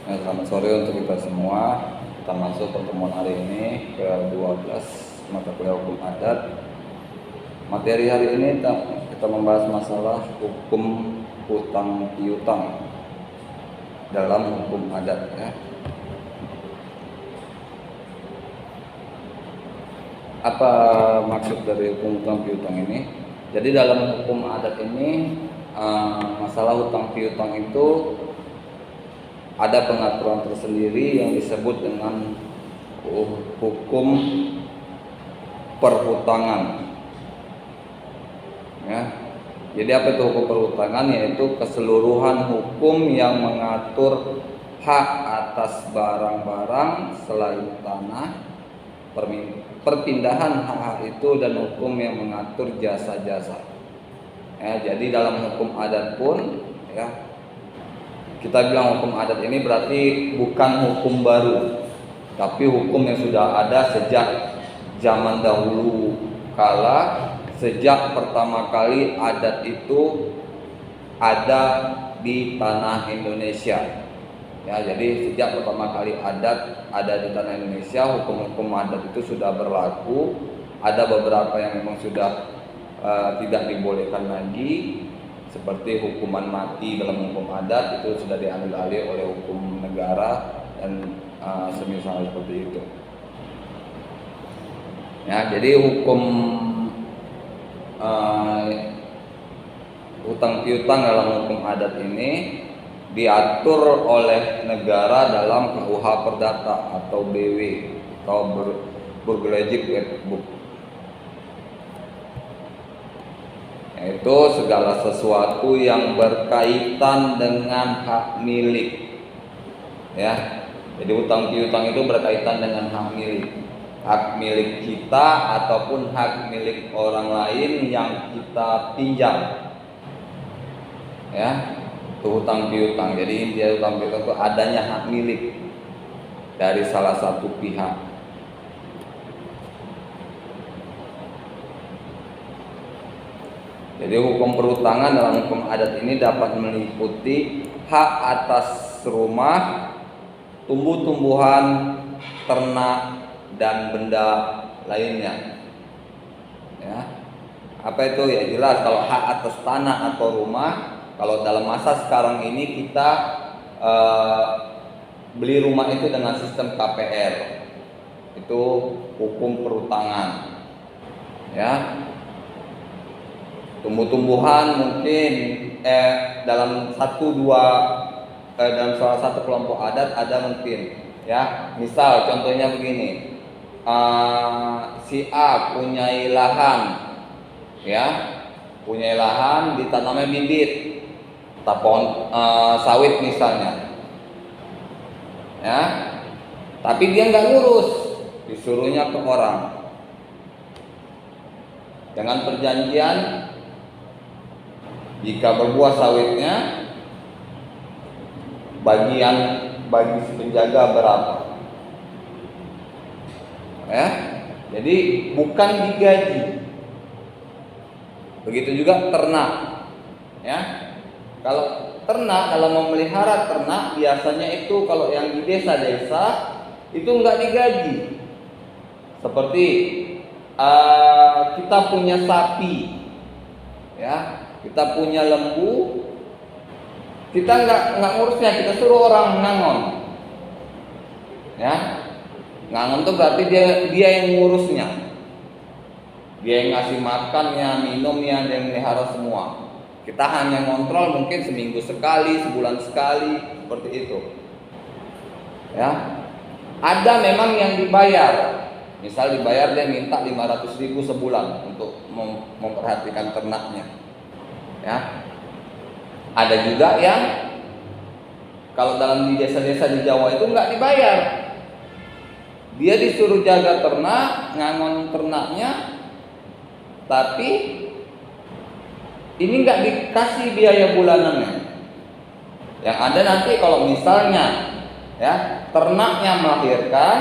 Selamat sore untuk kita semua. Kita masuk pertemuan hari ini ke 12 mata kuliah hukum adat. Materi hari ini kita membahas masalah hukum hutang piutang dalam hukum adat ya. Apa maksud dari hukum hutang piutang ini? Jadi dalam hukum adat ini masalah hutang piutang itu ada pengaturan tersendiri yang disebut dengan hukum perhutangan. Ya. Jadi apa itu hukum perhutangan? Yaitu keseluruhan hukum yang mengatur hak atas barang-barang selain tanah, perpindahan hak itu, dan hukum yang mengatur jasa-jasa. Ya, jadi dalam hukum adat pun ya, kita bilang hukum adat ini berarti bukan hukum baru, tapi hukum yang sudah ada sejak zaman dahulu kala, sejak pertama kali adat itu ada di tanah Indonesia. Ya, jadi sejak pertama kali adat ada di tanah Indonesia, hukum-hukum adat itu sudah berlaku. Ada beberapa yang memang sudah tidak dibolehkan lagi, seperti hukuman mati dalam hukum adat itu sudah diambil alih oleh hukum negara dan semisal seperti itu. Ya, jadi hukum hutang piutang dalam hukum adat ini diatur oleh negara dalam KUH Perdata atau BW atau Burgerlijk Wetboek. Yaitu segala sesuatu yang berkaitan dengan hak milik. Ya. Jadi hutang piutang itu berkaitan dengan hak milik. Hak milik kita ataupun hak milik orang lain yang kita pinjam. Ya. Itu hutang piutang. Jadi intinya hutang piutang itu adanya hak milik dari salah satu pihak. Jadi hukum perhutangan dalam hukum adat ini dapat meliputi hak atas rumah, tumbuh-tumbuhan, ternak, dan benda lainnya. Ya. Apa itu? Ya jelas kalau hak atas tanah atau rumah, kalau dalam masa sekarang ini kita beli rumah itu dengan sistem KPR. Itu hukum perhutangan. Ya. Tumbuh-tumbuhan mungkin dalam dalam salah satu kelompok adat ada mungkin ya, misal contohnya begini, si A punya lahan ya, punya lahan ditanamnya bibit tapon sawit misalnya ya, tapi dia nggak ngurus, disuruhnya ke orang dengan perjanjian. Jika berbuah sawitnya, bagi si penjaga berapa? Ya, jadi bukan digaji. Begitu juga ternak. Ya, kalau ternak, kalau memelihara ternak biasanya itu kalau yang di desa-desa itu nggak digaji. Seperti kita punya sapi, ya. Kita punya lembu, kita nggak ngurusnya, kita suruh orang ngangon. Ya, ngangon itu berarti dia yang ngurusnya, dia yang ngasih makannya, minumnya, dia yang melihara semua. Kita hanya ngontrol mungkin seminggu sekali, sebulan sekali, seperti itu. Ya, ada memang yang dibayar. Misal dibayar dia minta 500.000 sebulan untuk memperhatikan ternaknya. Ya, ada juga yang kalau dalam di desa-desa di Jawa itu nggak dibayar, dia disuruh jaga ternak, ngangon ternaknya, tapi ini nggak dikasih biaya bulanannya. Yang ada nanti kalau misalnya ya ternaknya melahirkan,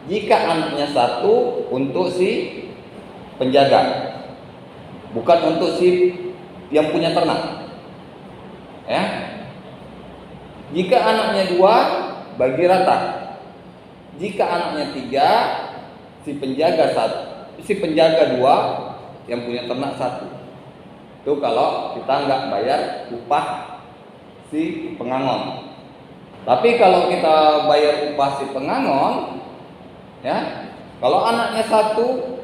jika anaknya satu untuk si penjaga, bukan untuk si yang punya ternak. Ya. Jika anaknya 2, bagi rata. Jika anaknya 3, si penjaga 2, yang punya ternak 1. Itu kalau kita nggak bayar upah si pengangon. Tapi kalau kita bayar upah si pengangon, ya, kalau anaknya 1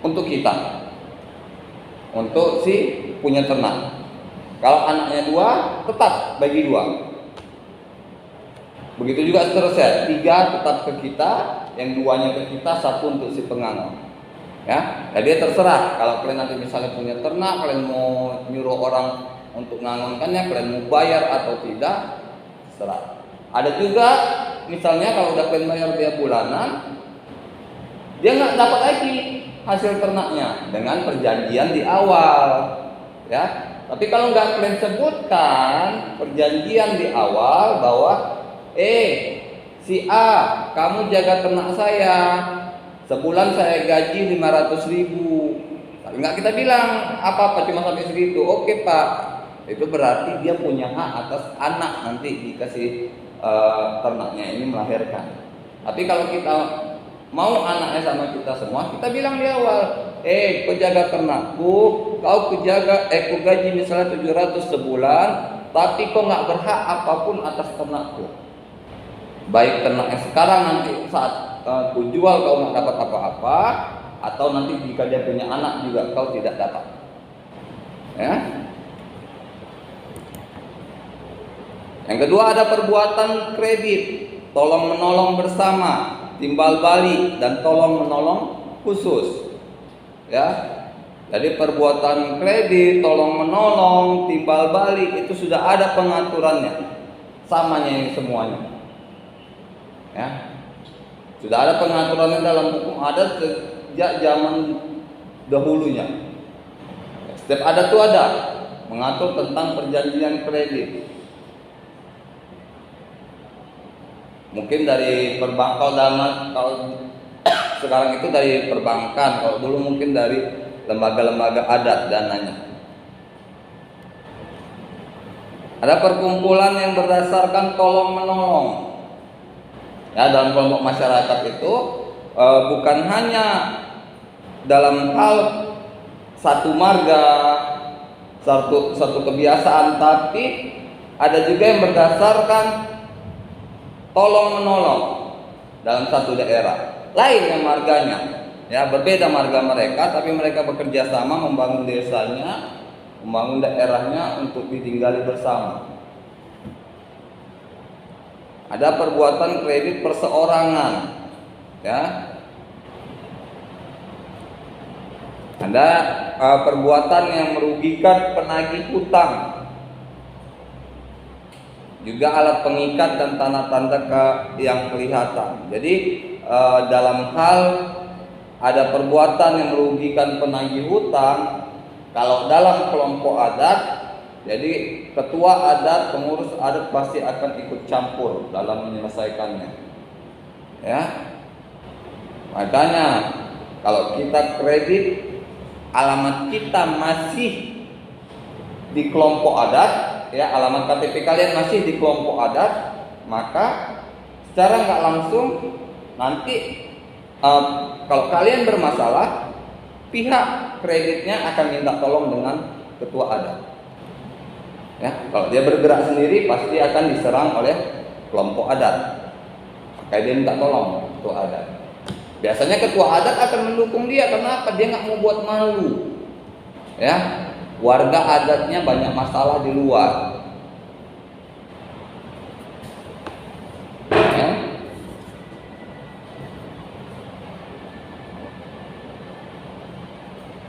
untuk kita, untuk si punya ternak. Kalau anaknya 2, tetap bagi 2. Begitu juga seterusnya, 3 tetap ke kita, yang 2-nya ke kita, 1 untuk si pengangon. Ya, jadi terserah. Kalau kalian nanti misalnya punya ternak, kalian mau nyuruh orang untuk ngangonkannya, kalian mau bayar atau tidak, terserah. Ada juga misalnya kalau udah kalian bayar dia bulanan, dia nggak dapat lagi hasil ternaknya dengan perjanjian di awal, ya. Tapi kalau nggak kalian sebutkan perjanjian di awal bahwa si A, kamu jaga ternak saya, sebulan saya gaji 500.000. Tapi nggak kita bilang apa-apa, cuma sampai segitu. Oke Pak, itu berarti dia punya hak atas anak nanti dikasih ternaknya ini melahirkan. Tapi kalau kita mau anaknya sama kita semua, kita bilang di awal, kau jaga ternakku, kau gaji misalnya 700 sebulan, tapi kau nggak berhak apapun atas ternakku. Baik ternak yang sekarang nanti saat ku jual kau nggak dapat apa-apa, atau nanti jika dia punya anak juga kau tidak dapat. Ya. Yang kedua ada perbuatan kredit, tolong menolong bersama, timbal balik, dan tolong menolong khusus. Ya. Jadi perbuatan kredit, tolong menolong, timbal balik itu sudah ada pengaturannya. Samanya ini semuanya. Ya. Sudah ada pengaturannya dalam hukum adat sejak zaman dahulunya. Setiap adat itu ada mengatur tentang perjanjian kredit. Mungkin dari perbankan, kalau sekarang itu dari perbankan, kalau dulu mungkin dari lembaga-lembaga adat dananya. Ada perkumpulan yang berdasarkan tolong menolong. Ya, dalam kelompok masyarakat itu bukan hanya dalam hal satu marga, satu kebiasaan, tapi ada juga yang berdasarkan tolong menolong dalam satu daerah. Lain yang marganya, ya berbeda marga mereka, tapi mereka bekerja sama membangun desanya, membangun daerahnya untuk ditinggali bersama. Ada perbuatan kredit perseorangan, ya. Ada perbuatan yang merugikan penagih hutang, juga alat pengikat dan tanda-tanda yang kelihatan. Jadi dalam hal ada perbuatan yang merugikan penagih hutang, kalau dalam kelompok adat, jadi ketua adat, pengurus adat pasti akan ikut campur dalam menyelesaikannya. Ya, makanya kalau kita kredit, alamat kita masih di kelompok adat, ya, alamat KTP kalian masih di kelompok adat, maka secara nggak langsung nanti kalau kalian bermasalah, pihak kreditnya akan minta tolong dengan ketua adat. Ya, kalau dia bergerak sendiri pasti akan diserang oleh kelompok adat. Maka dia minta tolong ketua adat. Biasanya ketua adat akan mendukung dia, karena apa? Dia nggak mau buat malu. Ya, warga adatnya banyak masalah di luar. Ya.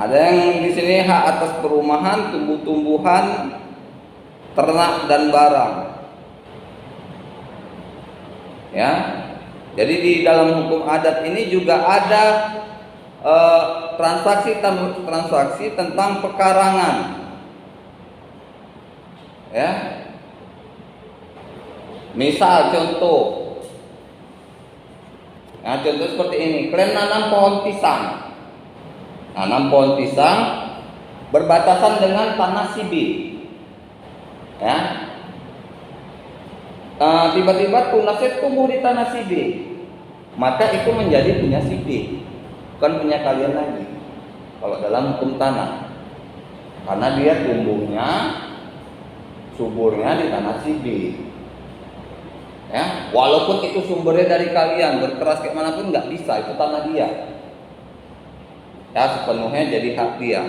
Ada yang di sini hak atas perumahan, tumbuh-tumbuhan, ternak dan barang. Ya. Jadi di dalam hukum adat ini juga ada transaksi tentang pekarangan. Ya. Misal contoh. Nah, contoh seperti ini, kalian nanam pohon pisang. Nanam pohon pisang berbatasan dengan tanah sibi. Ya. tiba-tiba tunasnya tumbuh di tanah si B, maka itu menjadi punya si B, bukan punya kalian lagi. Kalau dalam hukum tanah, karena dia tumbuhnya suburnya di tanah si B. Ya, walaupun itu sumbernya dari kalian, berkeras kayak manapun nggak bisa, itu tanah dia. Ya, sepenuhnya jadi hak dia.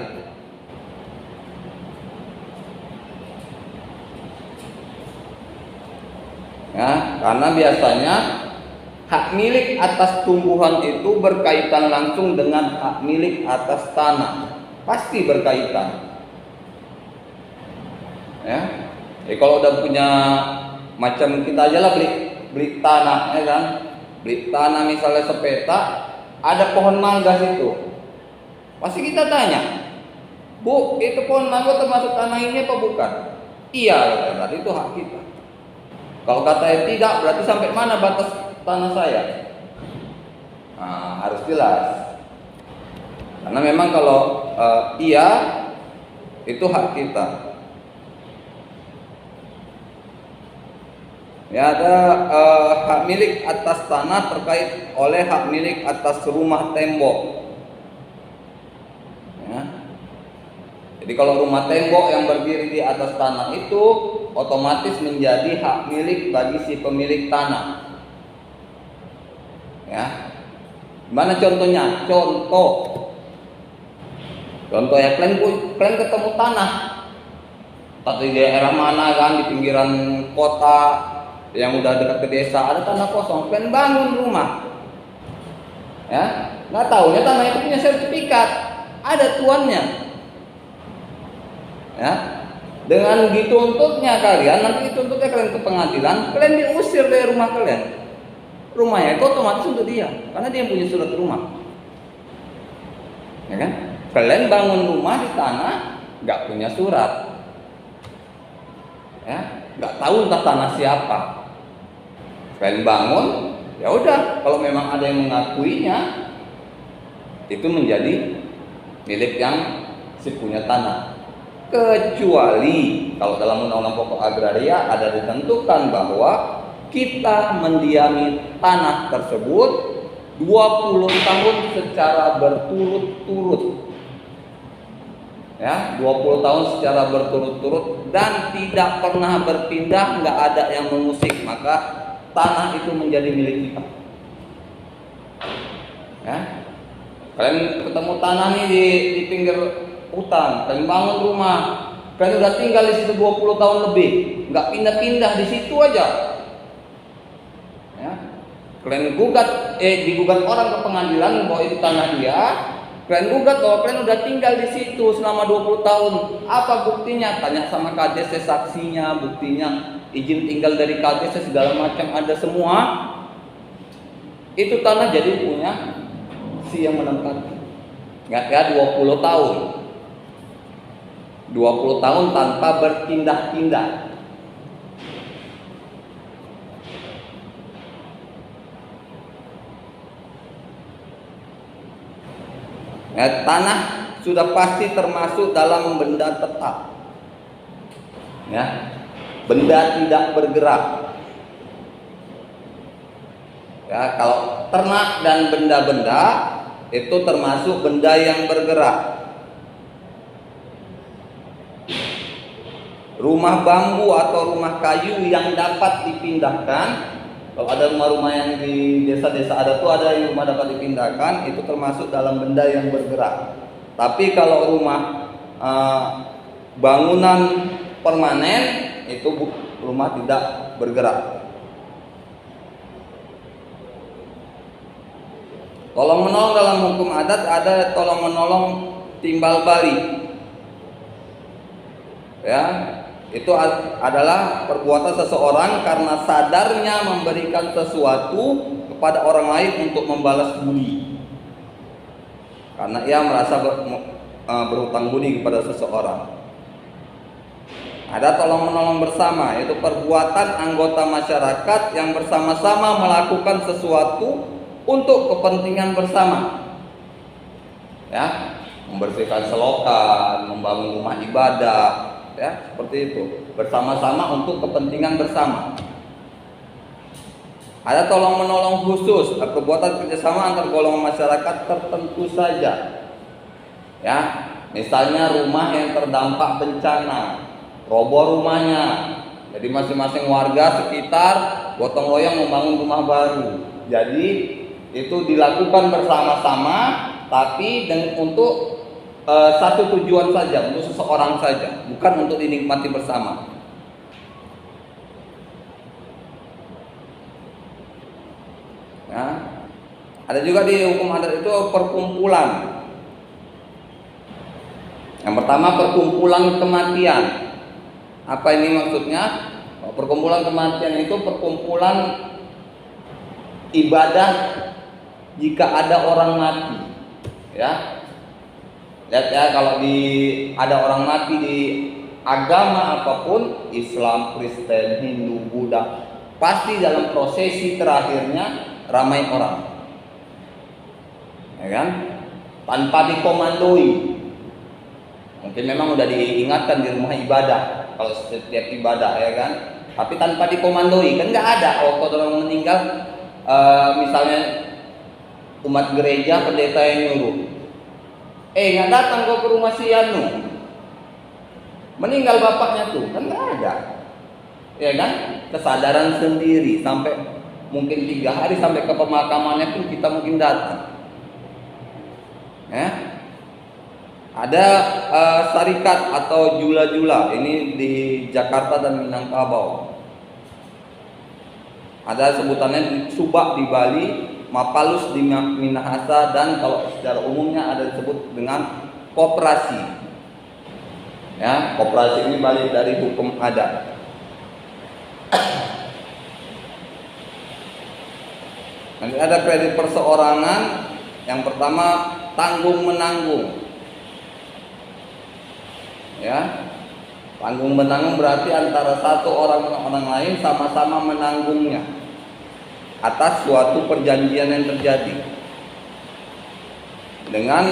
Ya, karena biasanya hak milik atas tumbuhan itu berkaitan langsung dengan hak milik atas tanah, pasti berkaitan. Ya, jadi kalau udah punya macam kita aja lah beli tanah, ya kan? Beli tanah misalnya sepeta, ada pohon mangga situ. Pasti kita tanya, Bu, itu pohon mangga termasuk tanah ini apa bukan? Iya, berarti itu hak kita. Kalau katanya tidak, berarti sampai mana batas tanah saya? Nah, harus jelas. Karena memang kalau iya, itu hak kita. Ya, ada hak milik atas tanah terkait oleh hak milik atas rumah tembok. Ya. Jadi kalau rumah tembok yang berdiri di atas tanah itu otomatis menjadi hak milik bagi si pemilik tanah. Ya, mana contohnya? Contoh ya, kalian ketemu tanah, atau di daerah mana kan, di pinggiran kota yang udah dekat ke desa ada tanah kosong, kalian bangun rumah. Ya, nggak tahunya tanah itu punya sertifikat, ada tuannya. Ya, dengan dituntutnya kalian, nanti dituntutnya kalian ke pengadilan, kalian diusir dari rumah kalian. Rumahnya itu otomatis untuk dia, karena dia yang punya surat rumah. Ya kan? Kalian bangun rumah di tanah, nggak punya surat. Ya, nggak tahu entah tanah siapa. Kalian bangun, ya udah, kalau memang ada yang mengakuinya, itu menjadi milik yang si punya tanah. Kecuali kalau dalam undang-undang pokok agraria ada ditentukan bahwa kita mendiami tanah tersebut 20 tahun secara berturut-turut. Ya, 20 tahun secara berturut-turut dan tidak pernah berpindah, nggak ada yang mengusik, maka tanah itu menjadi milik kita. Ya, kalian ketemu tanah nih di pinggir hutan, kalian bangun rumah, kalian udah tinggal di situ 20 tahun lebih, nggak pindah-pindah di situ aja. Ya, kalian digugat orang ke pengadilan bahwa itu tanah dia. Kalian gugat bahwa kalian udah tinggal di situ selama 20 tahun. Apa buktinya? Tanya sama KDS saksinya, buktinya izin tinggal dari KDS segala macam ada semua. Itu tanah jadi punya si yang menempati. Enggak ya, 20 tahun. 20 tahun tanpa berpindah-pindah. Ya, tanah sudah pasti termasuk dalam benda tetap. Ya, benda tidak bergerak. Ya, kalau ternak dan benda-benda itu termasuk benda yang bergerak. Rumah bambu atau rumah kayu yang dapat dipindahkan. Kalau ada rumah-rumah yang di desa-desa ada tuh, ada yang rumah dapat dipindahkan, itu termasuk dalam benda yang bergerak. Tapi kalau rumah bangunan permanen itu rumah tidak bergerak. Tolong menolong dalam hukum adat ada tolong menolong timbal balik. Ya, itu adalah perbuatan seseorang karena sadarnya memberikan sesuatu kepada orang lain untuk membalas budi. Karena ia merasa berhutang budi kepada seseorang. Ada tolong menolong bersama, yaitu perbuatan anggota masyarakat yang bersama-sama melakukan sesuatu untuk kepentingan bersama. Ya, membersihkan selokan, membangun rumah ibadah, ya seperti itu, bersama-sama untuk kepentingan bersama. Ada tolong menolong khusus, perbuatan kerjasama antar golongan masyarakat tertentu saja. Ya, misalnya rumah yang terdampak bencana, roboh rumahnya, jadi masing-masing warga sekitar gotong royong membangun rumah baru. Jadi itu dilakukan bersama-sama, tapi untuk satu tujuan saja, untuk seseorang saja, bukan untuk dinikmati bersama. Ya. Ada juga di hukum adat itu perkumpulan. Yang pertama perkumpulan kematian. Apa ini maksudnya? Perkumpulan kematian itu perkumpulan ibadah jika ada orang mati. Ya. Lihat ya, kalau ada orang mati di agama apapun, Islam, Kristen, Hindu, Buddha, pasti dalam prosesi terakhirnya ramai orang, ya kan? Tanpa dikomandoi. Mungkin memang udah diingatkan di rumah ibadah kalau setiap ibadah, ya kan? Tapi tanpa dikomandoi, kan nggak ada. Kalau orang meninggal, misalnya umat gereja, pendeta yang nyuruh, nggak datang kau ke rumah si Anu, meninggal bapaknya tuh, kan nggak ada, ya kan? Kesadaran sendiri sampai mungkin 3 hari sampai ke pemakamannya pun kita mungkin datang. Ya. Ada syarikat atau jula-jula, ini di Jakarta dan Minangkabau. Ada sebutannya di Subak di Bali, Mapalus di Minahasa, dan kalau secara umumnya ada disebut dengan koperasi. Ya, koperasi ini balik dari hukum adat. Nanti ada kredit perseorangan. Yang pertama tanggung menanggung. Ya, tanggung menanggung berarti antara satu orang dengan orang lain sama-sama menanggungnya atas suatu perjanjian yang terjadi dengan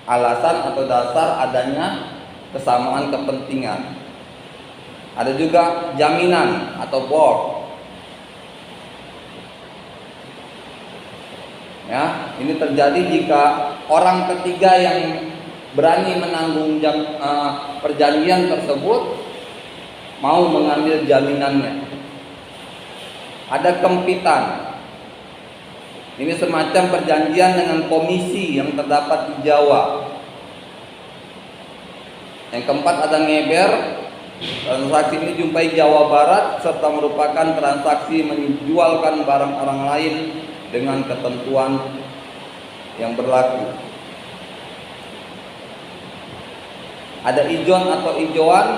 alasan atau dasar adanya kesamaan kepentingan. Ada juga jaminan atau bor. Ya, ini terjadi jika orang ketiga yang berani menanggung perjanjian tersebut mau mengambil jaminannya. Ada kempitan. Ini semacam perjanjian dengan komisi yang terdapat di Jawa. Yang keempat ada ngeber. Transaksi ini jumpai Jawa Barat serta merupakan transaksi menjualkan barang orang lain dengan ketentuan yang berlaku. Ada ijon atau ijoan.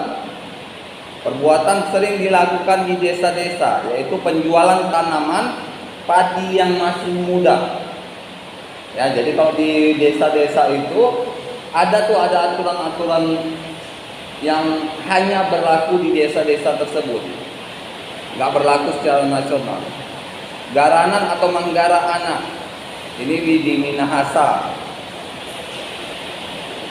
Perbuatan sering dilakukan di desa-desa, yaitu penjualan tanaman padi yang masih muda. Ya, jadi kalau di desa-desa itu ada aturan-aturan yang hanya berlaku di desa-desa tersebut, nggak berlaku secara nasional. Garanan atau manggara anak, ini di Minahasa.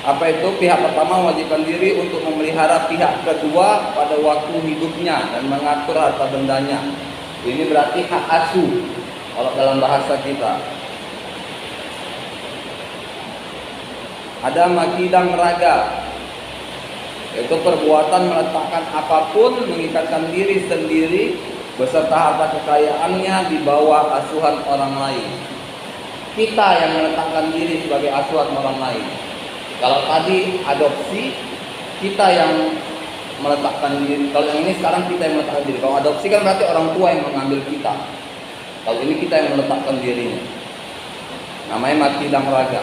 Apa itu? Pihak pertama mewajibkan diri untuk memelihara pihak kedua pada waktu hidupnya dan mengatur harta bendanya. Ini berarti hak asuh kalau dalam bahasa kita. Ada makidang raga, yaitu perbuatan meletakkan apapun, mengikatkan diri sendiri beserta harta kekayaannya di bawah asuhan orang lain. Kita yang meletakkan diri sebagai asuhan orang lain. Kalau tadi adopsi, kita yang meletakkan diri. Kalau yang ini sekarang kita yang meletakkan diri. Kalau adopsi kan berarti orang tua yang mengambil kita. Kalau ini kita yang meletakkan dirinya. Namanya makidang raga.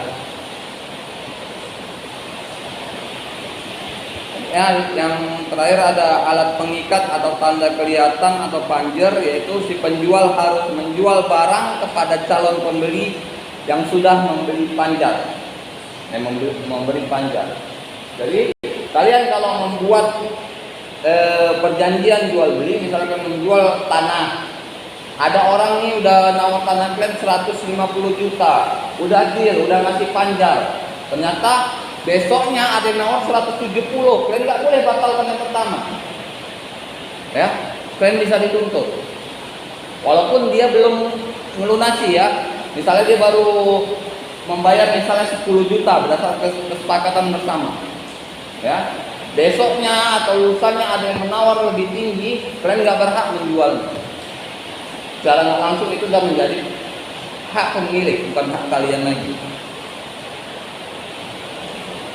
Ya, yang terakhir ada alat pengikat atau tanda kelihatan atau panjer, yaitu si penjual harus menjual barang kepada calon pembeli yang sudah membeli panjar. Memberi panjar. Jadi kalian kalau membuat perjanjian jual beli, misalkan menjual tanah, ada orang nih udah nawar tanah kalian 150 juta, udah deal, udah ngasih panjar, ternyata besoknya ada yang nawar 170, kalian nggak boleh batalkan yang pertama, ya, kalian bisa dituntut. walaupun dia belum melunasi ya. Misalnya dia baru membayar misalnya 10 juta berdasarkan kesepakatan bersama. Ya. Besoknya atau lusannya ada yang menawar lebih tinggi, kalian nggak berhak menjualnya. Secara nggak langsung itu sudah menjadi hak pemilik, bukan hak kalian lagi.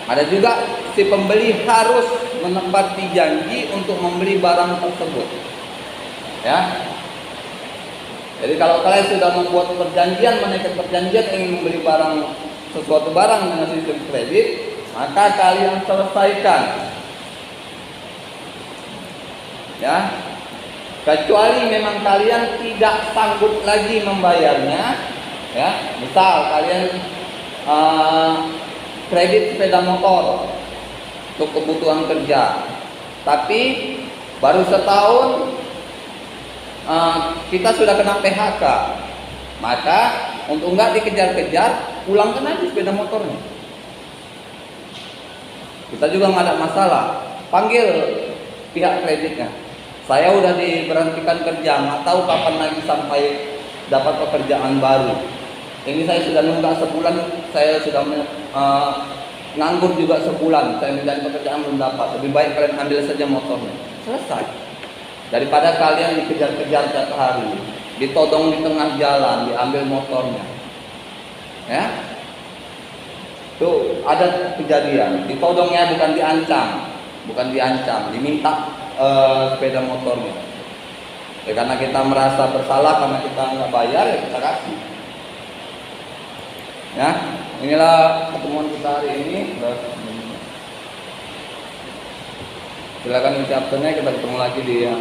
Ada juga si pembeli harus menepati janji untuk membeli barang tersebut. Ya. Jadi kalau kalian sudah membuat perjanjian, menaikkan perjanjian ingin membeli sesuatu barang dengan sistem kredit, maka kalian selesaikan. Ya. Kecuali memang kalian tidak sanggup lagi membayarnya, ya. Misal kalian kredit sepeda motor untuk kebutuhan kerja, tapi baru setahun kita sudah kena PHK, maka untuk nggak dikejar-kejar, pulangkan aja sepeda motornya. Kita juga nggak ada masalah, panggil pihak kreditnya. Saya udah diberhentikan kerja, nggak tahu kapan lagi sampai dapat pekerjaan baru. Ini saya sudah nunggak sebulan, saya sudah nganggur juga sebulan, saya mencari pekerjaan belum dapat. Lebih baik kalian ambil saja motornya, selesai. Daripada kalian dikejar-kejar tiap hari, ditodong di tengah jalan, diambil motornya. Ya, tuh ada kejadian, ditodongnya bukan diancam, diminta sepeda motornya. Ya, karena kita merasa bersalah karena kita nggak bayar, ya kita kasih. Ya, inilah pertemuan kita hari ini. Silakan isi absennya, kita ketemu lagi di yang